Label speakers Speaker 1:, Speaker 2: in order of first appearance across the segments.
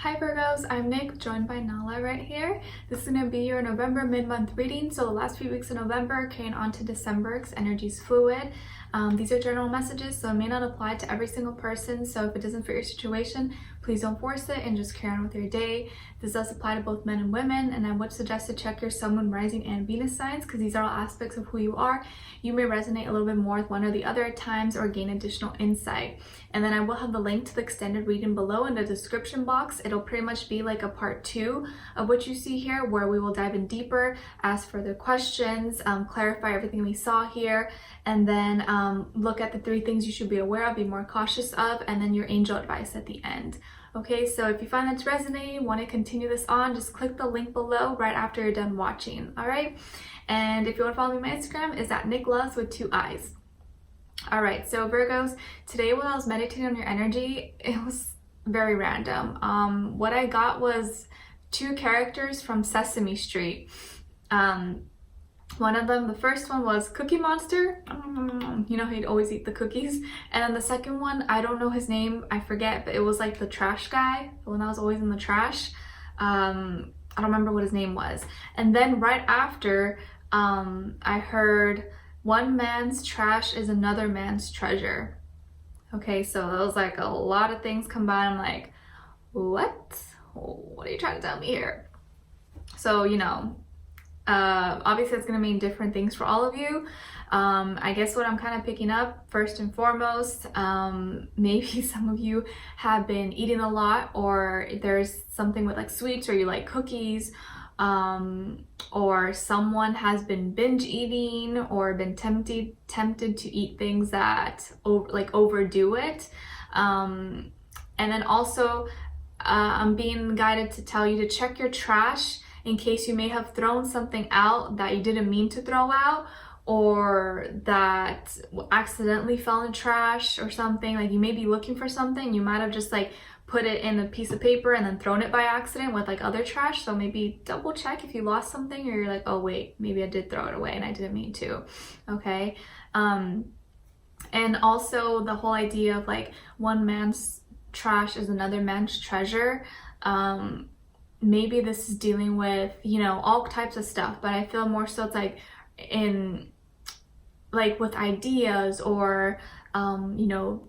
Speaker 1: Hi Virgos, I'm Nick, joined by Nala right here. This is going to be your November mid-month reading. So the last few weeks of November carrying on to December because energy is fluid. These are general messages, so it may not apply to every single person. So if it doesn't fit your situation, please don't force it and just carry on with your day. This does apply to both men and women, and I would suggest to check your Sun, Moon, Rising, and Venus signs because these are all aspects of who you are. You may resonate a little bit more with one or the other at times or gain additional insight. And then I will have the link to the extended reading below in the description box. It'll pretty much be like a part 2 of what you see here, where we will dive in deeper, ask further questions, clarify everything we saw here, and then look at the 3 things you should be aware of, be more cautious of, and then your angel advice at the end. Okay, so if you find that's resonating, want to continue this on, just click the link below right after you're done watching, all right? And if you want to follow me on my Instagram, is at NicLoves with 2 eyes. All right, so Virgos, today when I was meditating on your energy, it was very random. What I got was 2 characters from Sesame Street. One of them, the first one was Cookie Monster. You know, he'd always eat the cookies. And then the second one, I don't know his name, I forget, but it was like the trash guy, the one that was always in the trash. I don't remember what his name was. And then right after, I heard, one man's trash is another man's treasure. Okay, so that was like a lot of things combined. I'm like, what? What are you trying to tell me here? So, you know, obviously it's going to mean different things for all of you. I guess what I'm kind of picking up first and foremost, maybe some of you have been eating a lot, or there's something with like sweets, or you like cookies, or someone has been binge eating or been tempted to eat things that overdo it. And then also I'm being guided to tell you to check your trash in case you may have thrown something out that you didn't mean to throw out, or that accidentally fell in trash or something. Like you may be looking for something, you might have just like put it in a piece of paper and then thrown it by accident with like other trash. So maybe double check if you lost something, or you're like, oh wait, maybe I did throw it away and I didn't mean to. Okay. And also the whole idea of like one man's trash is another man's treasure. Maybe this is dealing with, you know, all types of stuff, but I feel more so it's like in like with ideas or you know,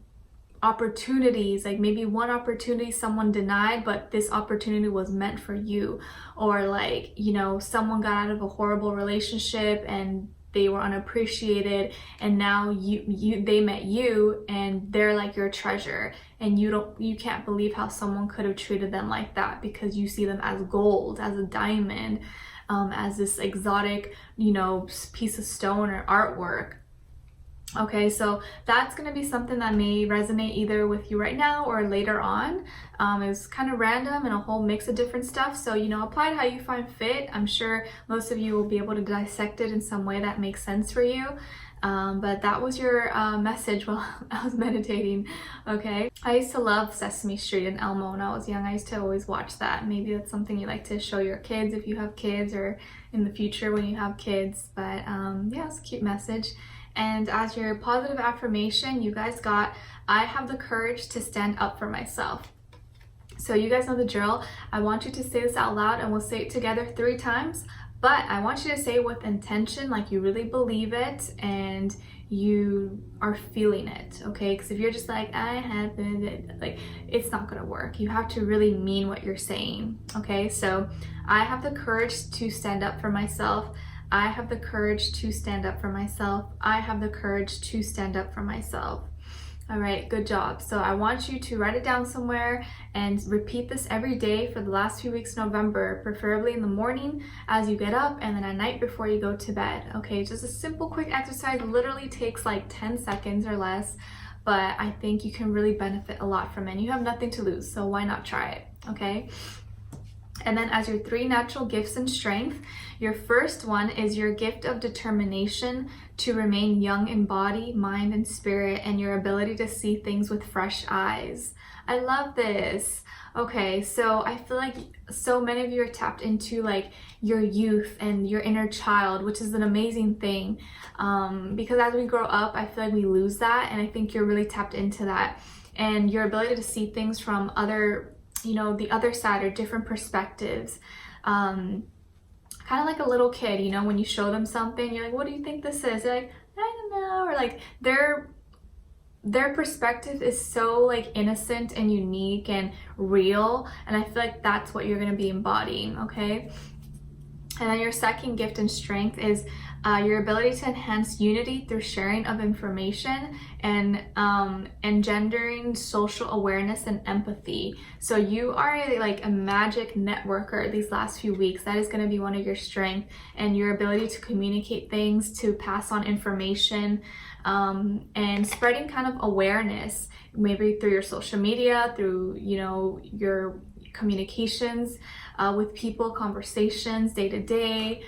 Speaker 1: opportunities. Like maybe one opportunity someone denied, but this opportunity was meant for you. Or like, you know, someone got out of a horrible relationship and they were unappreciated, and now they met you and they're like your treasure, and you can't believe how someone could have treated them like that, because you see them as gold, as a diamond, as this exotic, you know, piece of stone or artwork. Okay, so that's going to be something that may resonate either with you right now or later on. It's kind of random and a whole mix of different stuff. So, you know, apply it how you find fit. I'm sure most of you will be able to dissect it in some way that makes sense for you. But that was your message while I was meditating, okay? I used to love Sesame Street and Elmo when I was young. I used to always watch that. Maybe that's something you like to show your kids if you have kids, or in the future when you have kids. But yeah, it's a cute message. And as your positive affirmation, you guys got, I have the courage to stand up for myself. So you guys know the drill. I want you to say this out loud, and we'll say it together 3 times. But I want you to say it with intention, like you really believe it and you are feeling it, okay? Because if you're just like, I have it, like, it's not gonna work. You have to really mean what you're saying, okay? So I have the courage to stand up for myself. I have the courage to stand up for myself. I have the courage to stand up for myself. All right, good job. So I want you to write it down somewhere and repeat this every day for the last few weeks of November, preferably in the morning as you get up, and then at night before you go to bed. Okay, just a simple quick exercise, literally takes like 10 seconds or less, but I think you can really benefit a lot from it. You have nothing to lose, so why not try it, okay? And then as your 3 natural gifts and strength, your first one is your gift of determination to remain young in body, mind, and spirit, and your ability to see things with fresh eyes. I love this. Okay, so I feel like so many of you are tapped into like your youth and your inner child, which is an amazing thing. Because as we grow up, I feel like we lose that, and I think you're really tapped into that. And your ability to see things from other you know, the other side or different perspectives. Kind of like a little kid, you know, when you show them something, you're like, what do you think this is? They're like, I don't know. Or like their perspective is so like innocent and unique and real. And I feel like that's what you're going to be embodying, okay? And then your second gift and strength is your ability to enhance unity through sharing of information and engendering social awareness and empathy. So you are a magic networker these last few weeks. That is going to be one of your strengths, and your ability to communicate things, to pass on information, and spreading kind of awareness, maybe through your social media, through, you know, your communications with people, conversations day to day,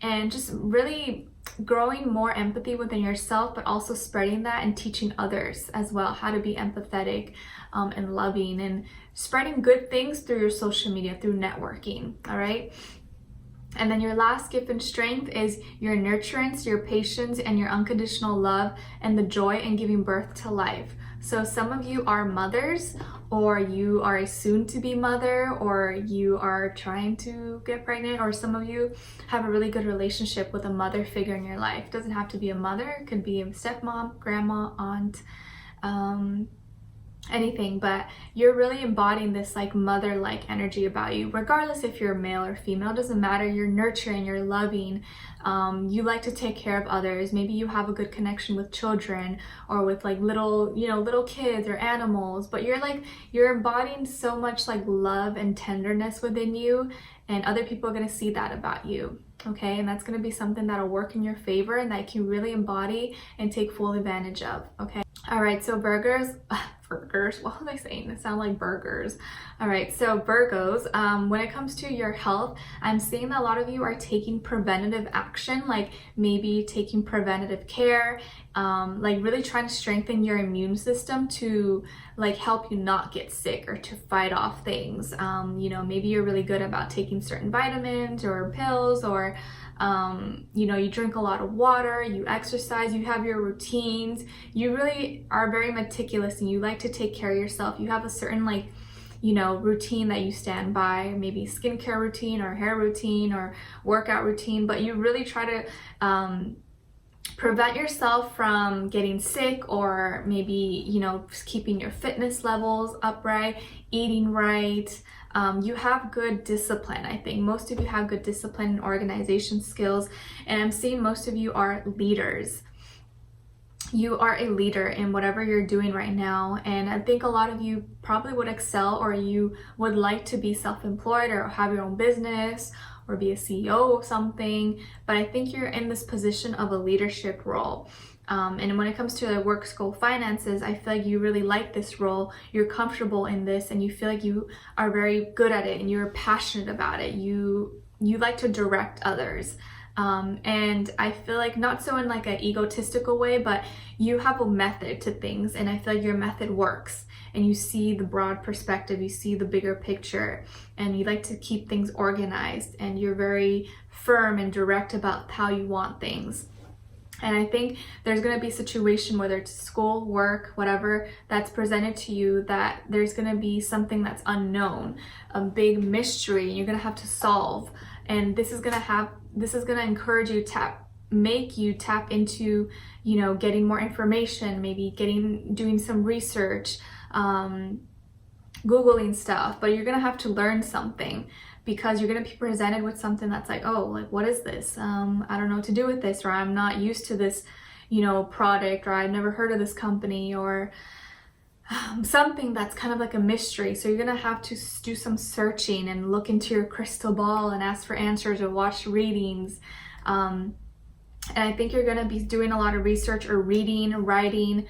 Speaker 1: and just really growing more empathy within yourself, but also spreading that and teaching others as well how to be empathetic and loving, and spreading good things through your social media, through networking. All right. And then your last gift and strength is your nurturance, your patience, and your unconditional love, and the joy in giving birth to life. So some of you are mothers, or you are a soon-to-be mother, or you are trying to get pregnant, or some of you have a really good relationship with a mother figure in your life. It doesn't have to be a mother. It could be a stepmom, grandma, aunt, anything, but you're really embodying this like mother-like energy about you, regardless if you're male or female. It doesn't matter. You're nurturing, you're loving, you like to take care of others. Maybe you have a good connection with children, or with like little, you know, little kids or animals, but you're embodying so much like love and tenderness within you, and other people are going to see that about you. Okay, and that's going to be something that'll work in your favor and that you can really embody and take full advantage of. Okay. All right, so Virgos, what was I saying? It sounds like burgers. All right, so Virgos, when it comes to your health, I'm seeing that a lot of you are taking preventative action, like maybe taking preventative care, like really trying to strengthen your immune system to like help you not get sick or to fight off things. You know, maybe you're really good about taking certain vitamins or pills, or you know, you drink a lot of water, you exercise, you have your routines, you really are very meticulous and you like to take care of yourself. You have a certain like, you know, routine that you stand by, maybe skincare routine or hair routine or workout routine, but you really try to prevent yourself from getting sick, or maybe, you know, just keeping your fitness levels upright, eating right. You have good discipline. I think most of you have good discipline and organization skills, and I'm seeing most of you are leaders. You are a leader in whatever you're doing right now, and I think a lot of you probably would excel, or you would like to be self-employed or have your own business or be a CEO of something, but I think you're in this position of a leadership role. And when it comes to the work, school, finances, I feel like you really like this role. You're comfortable in this, and you feel like you are very good at it, and you're passionate about it. You like to direct others. And I feel like not so in like an egotistical way, but you have a method to things, and I feel like your method works, and you see the broad perspective, you see the bigger picture, and you like to keep things organized, and you're very firm and direct about how you want things. And I think there's going to be a situation, whether it's school, work, whatever, that's presented to you, that there's going to be something that's unknown, a big mystery you're going to have to solve. And this is going to encourage you to make you tap into, you know, getting more information, maybe doing some research, Googling stuff, but you're going to have to learn something, because you're going to be presented with something that's like, oh, like, what is this? I don't know what to do with this, or I'm not used to this, you know, product, or I've never heard of this company, or something that's kind of like a mystery. So you're going to have to do some searching and look into your crystal ball and ask for answers or watch readings. And I think you're going to be doing a lot of research or reading, writing,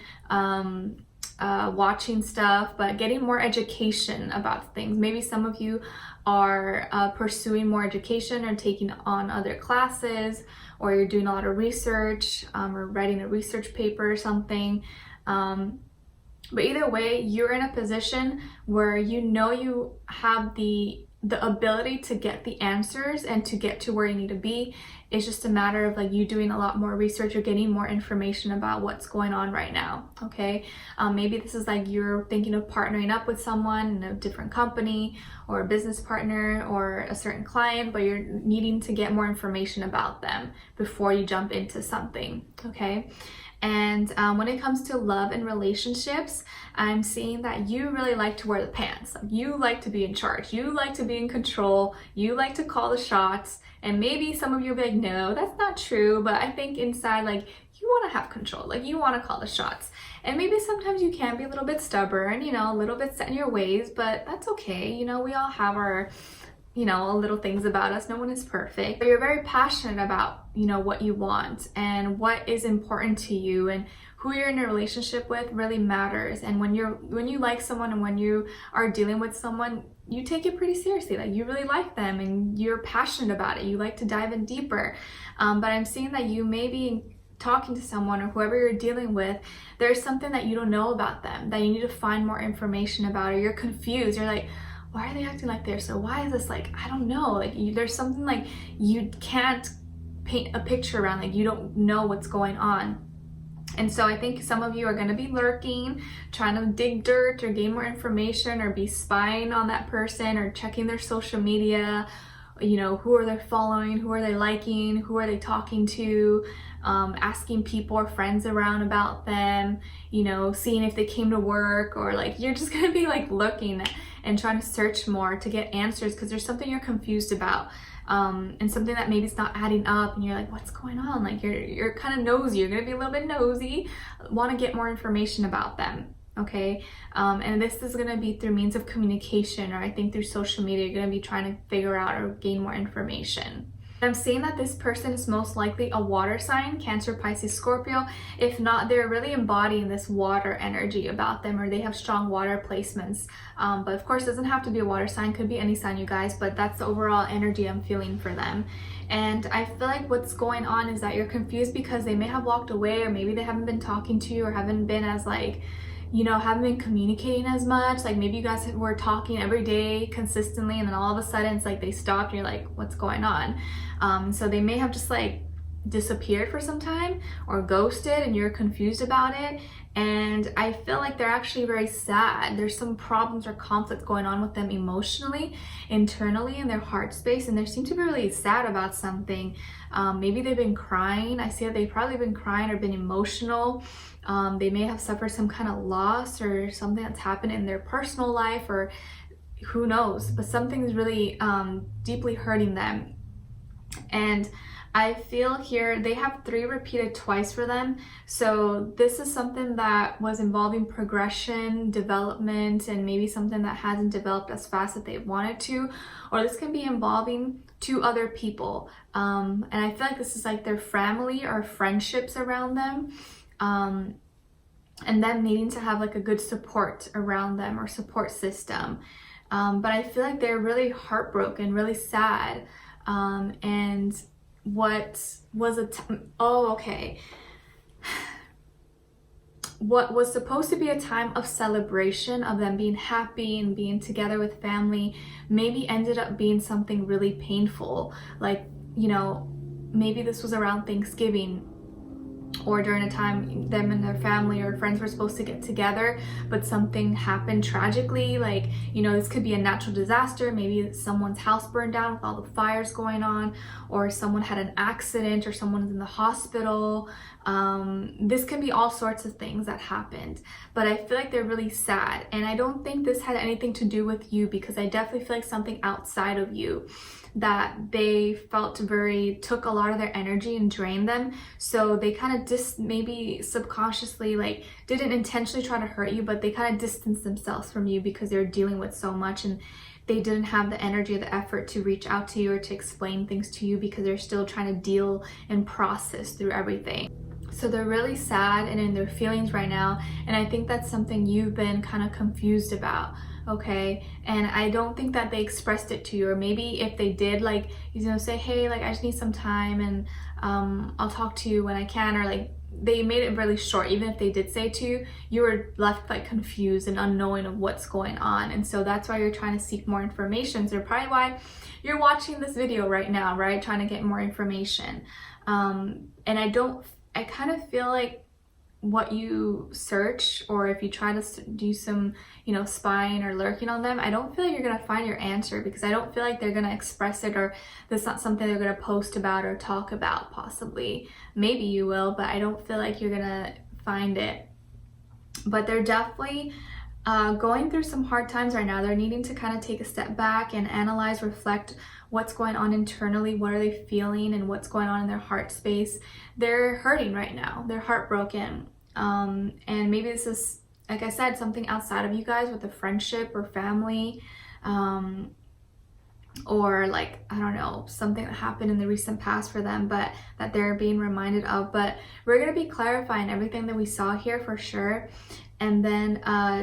Speaker 1: watching stuff, but getting more education about things. Maybe some of you are pursuing more education or taking on other classes, or you're doing a lot of research, or writing a research paper or something. But either way, you're in a position where you know you have the ability to get the answers and to get to where you need to be. It's just a matter of like you doing a lot more research or getting more information about what's going on right now. Okay, maybe this is like you're thinking of partnering up with someone in a different company or a business partner or a certain client, but you're needing to get more information about them before you jump into something. Okay. And when it comes to love and relationships, I'm seeing that you really like to wear the pants. You like to be in charge. You like to be in control. You like to call the shots. And maybe some of you will be like, no, that's not true. But I think inside, like, you want to have control. Like, you want to call the shots. And maybe sometimes you can be a little bit stubborn, you know, a little bit set in your ways, but that's okay. You know, we all have our, you know, little things about us. No one is perfect, but you're very passionate about, you know, what you want and what is important to you, and who you're in a relationship with really matters. And when you like someone and when you are dealing with someone, you take it pretty seriously. Like, you really like them and you're passionate about it. You like to dive in deeper. But I'm seeing that you may be talking to someone or whoever you're dealing with, there's something that you don't know about them that you need to find more information about, or you're confused. You're like, why are they acting like this? Or why is this like, I don't know, like there's something like you can't paint a picture around, like you don't know what's going on. And so I think some of you are going to be lurking, trying to dig dirt or gain more information, or be spying on that person or checking their social media. You know, who are they following? Who are they liking? Who are they talking to? Asking people or friends around about them, you know, seeing if they came to work, or like you're just going to be like looking and trying to search more to get answers because there's something you're confused about. And something that maybe it's not adding up, and you're like, what's going on? Like you're kind of nosy. You're gonna be a little bit nosy, want to get more information about them. Okay, and this is gonna be through means of communication, or I think through social media. You're gonna be trying to figure out or gain more information. I'm seeing that this person is most likely a water sign, Cancer, Pisces, Scorpio. If not, they're really embodying this water energy about them, or they have strong water placements. But of course, it doesn't have to be a water sign, could be any sign, you guys, but that's the overall energy I'm feeling for them. And I feel like what's going on is that you're confused because they may have walked away, or maybe they haven't been talking to you, or haven't been as like, you know, haven't been communicating as much. Like maybe you guys were talking every day consistently, and then all of a sudden it's like they stopped and you're like, what's going on? So they may have just like disappeared for some time or ghosted, and you're confused about it. And I feel like they're actually very sad. There's some problems or conflict going on with them emotionally, internally in their heart space, and they seem to be really sad about something. Maybe they've been crying. I see that they've probably been crying or been emotional. They may have suffered some kind of loss or something that's happened in their personal life, or who knows, but something's really deeply hurting them. And I feel here they have 3 repeated twice for them. So this is something that was involving progression, development, and maybe something that hasn't developed as fast as they wanted to. Or this can be involving 2 other people. And I feel like this is like their family or friendships around them. And them needing to have like a good support around them or support system. But I feel like they're really heartbroken, really sad. And what was what was supposed to be a time of celebration of them being happy and being together with family maybe ended up being something really painful. Like, you know, maybe this was around Thanksgiving, or during a time them and their family or friends were supposed to get together, but something happened tragically. Like, you know, this could be a natural disaster. Maybe someone's house burned down with all the fires going on, or someone had an accident, or someone's in the hospital. This can be all sorts of things that happened, but I feel like they're really sad. And I don't think this had anything to do with you, because I definitely feel like something outside of you that they felt took a lot of their energy and drained them. So they kind of maybe subconsciously, like, didn't intentionally try to hurt you, but they kind of distanced themselves from you because they're dealing with so much, and they didn't have the energy or the effort to reach out to you or to explain things to you because they're still trying to deal and process through everything. So they're really sad and in their feelings right now, and I think that's something you've been kind of confused about. Okay, and I don't think that they expressed it to you, or maybe if they did, like, you know, say, hey, like, I just need some time, and I'll talk to you when I can, or like they made it really short. Even if they did say to you, you were left like confused and unknowing of what's going on. And so that's why you're trying to seek more information. So probably why you're watching this video right now, right? Trying to get more information. And I kind of feel like what you search, or if you try to do some, you know, spying or lurking on them, I don't feel like you're gonna find your answer, because I don't feel like they're gonna express it, or that's not something they're gonna post about or talk about. Possibly, maybe you will, but I don't feel like you're gonna find it. But they're definitely going through some hard times right now. They're needing to kind of take a step back and analyze, reflect what's going on internally, what are they feeling, and what's going on in their heart space. They're hurting right now. They're heartbroken. And maybe this is, like I said, something outside of you guys with a friendship or family, or like, I don't know, something that happened in the recent past for them, but that they're being reminded of. But we're going to be clarifying everything that we saw here for sure. And then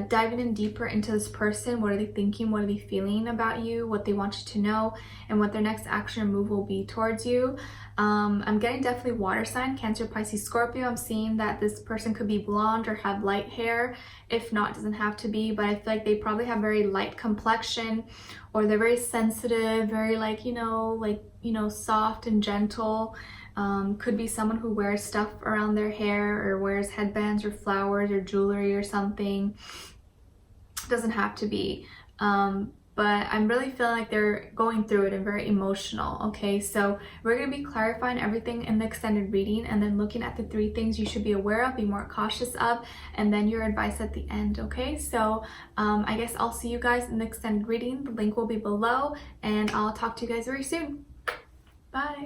Speaker 1: diving in deeper into this person. What are they thinking? What are they feeling about you? What they want you to know, and what their next action or move will be towards you. I'm getting definitely water sign, Cancer, Pisces, Scorpio. I'm seeing that this person could be blonde or have light hair. If not, it doesn't have to be, but I feel like they probably have very light complexion, or they're very sensitive, very like, you know, soft and gentle. Could be someone who wears stuff around their hair, or wears headbands or flowers or jewelry or something. Doesn't have to be. But I'm really feeling like they're going through it and very emotional. Okay, so we're going to be clarifying everything in the extended reading, and then looking at the 3 things you should be aware of, be more cautious of, and then your advice at the end. Okay, so I guess I'll see you guys in the extended reading. The link will be below, and I'll talk to you guys very soon. Bye.